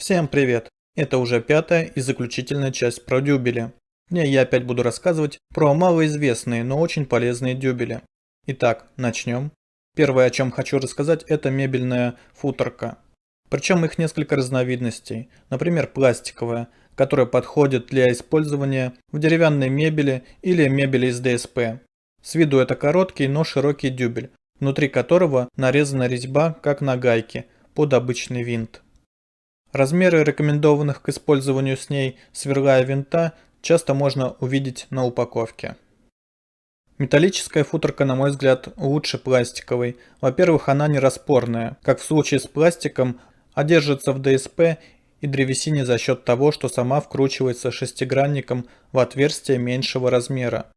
Всем привет! Это уже пятая и заключительная часть про дюбели. В ней я опять буду рассказывать про малоизвестные, но очень полезные дюбели. Итак, начнем. Первое, о чем хочу рассказать, это мебельная футорка. Причем их несколько разновидностей. Например, пластиковая, которая подходит для использования в деревянной мебели или мебели из ДСП. С виду это короткий, но широкий дюбель, внутри которого нарезана резьба, как на гайке, под обычный винт. Размеры рекомендованных к использованию с ней сверла и винта часто можно увидеть на упаковке. Металлическая футорка, на мой взгляд, лучше пластиковой. Во-первых, она не распорная, как в случае с пластиком, а держится в ДСП и древесине за счет того, что сама вкручивается шестигранником в отверстие меньшего размера.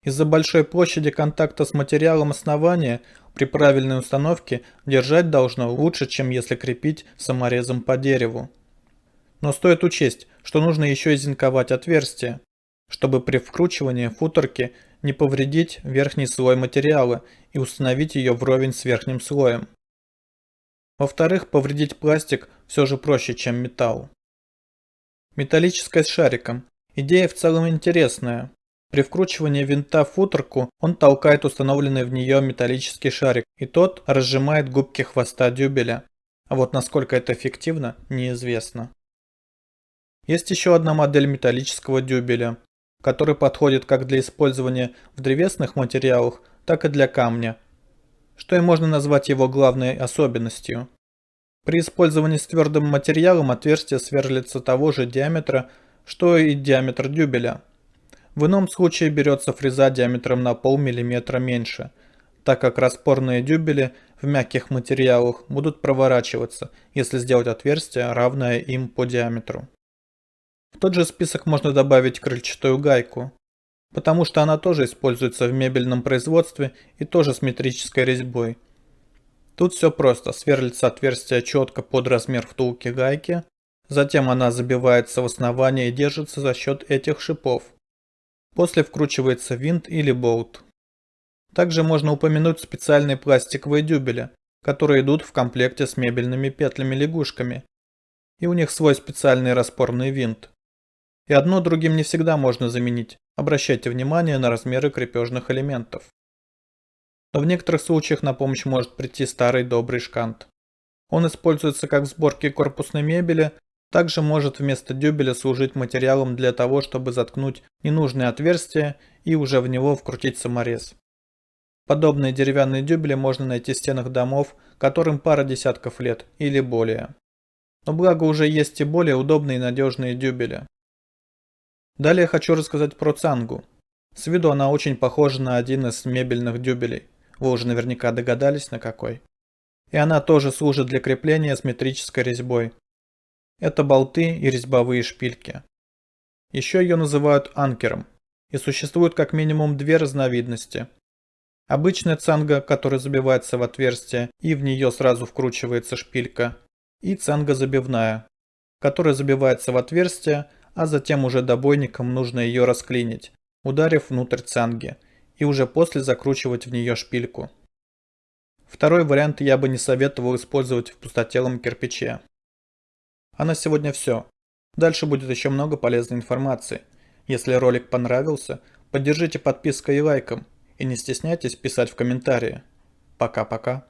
Из-за большой площади контакта с материалом основания при правильной установке держать должно лучше, чем если крепить саморезом по дереву. Но стоит учесть, что нужно еще и зинковать отверстие, чтобы при вкручивании футорки не повредить верхний слой материала и установить ее вровень с верхним слоем. Во-вторых, повредить пластик все же проще, чем металл. Металлическая с шариком. Идея в целом интересная. При вкручивании винта в футорку он толкает установленный в нее металлический шарик, и тот разжимает губки хвоста дюбеля. А вот насколько это эффективно, неизвестно. Есть еще одна модель металлического дюбеля, который подходит как для использования в древесных материалах, так и для камня, что и можно назвать его главной особенностью. При использовании с твердым материалом отверстие сверлится того же диаметра, что и диаметр дюбеля. В ином случае берется фреза диаметром на полмиллиметра меньше, так как распорные дюбели в мягких материалах будут проворачиваться, если сделать отверстие, равное им по диаметру. В тот же список можно добавить крыльчатую гайку, потому что она тоже используется в мебельном производстве и тоже с метрической резьбой. Тут все просто, сверлится отверстие четко под размер втулки гайки, затем она забивается в основание и держится за счет этих шипов. После вкручивается винт или болт. Также можно упомянуть специальные пластиковые дюбели, которые идут в комплекте с мебельными петлями-лягушками. И у них свой специальный распорный винт. И одно другим не всегда можно заменить. Обращайте внимание на размеры крепежных элементов. Но в некоторых случаях на помощь может прийти старый добрый шкант. Он используется как в сборке корпусной мебели, также может вместо дюбеля служить материалом для того, чтобы заткнуть ненужные отверстия и уже в него вкрутить саморез. Подобные деревянные дюбели можно найти в стенах домов, которым пара десятков лет или более. Но благо уже есть и более удобные и надежные дюбели. Далее хочу рассказать про цангу. С виду она очень похожа на один из мебельных дюбелей. Вы уже наверняка догадались, на какой. И она тоже служит для крепления с метрической резьбой. Это болты и резьбовые шпильки. Еще ее называют анкером. И существует как минимум две разновидности. Обычная цанга, которая забивается в отверстие и в нее сразу вкручивается шпилька. И цанга забивная, которая забивается в отверстие, а затем уже добойником нужно ее расклинить, ударив внутрь цанги, и уже после закручивать в нее шпильку. Второй вариант я бы не советовал использовать в пустотелом кирпиче. А на сегодня все. Дальше будет еще много полезной информации. Если ролик понравился, поддержите подпиской и лайком. И не стесняйтесь писать в комментарии. Пока-пока.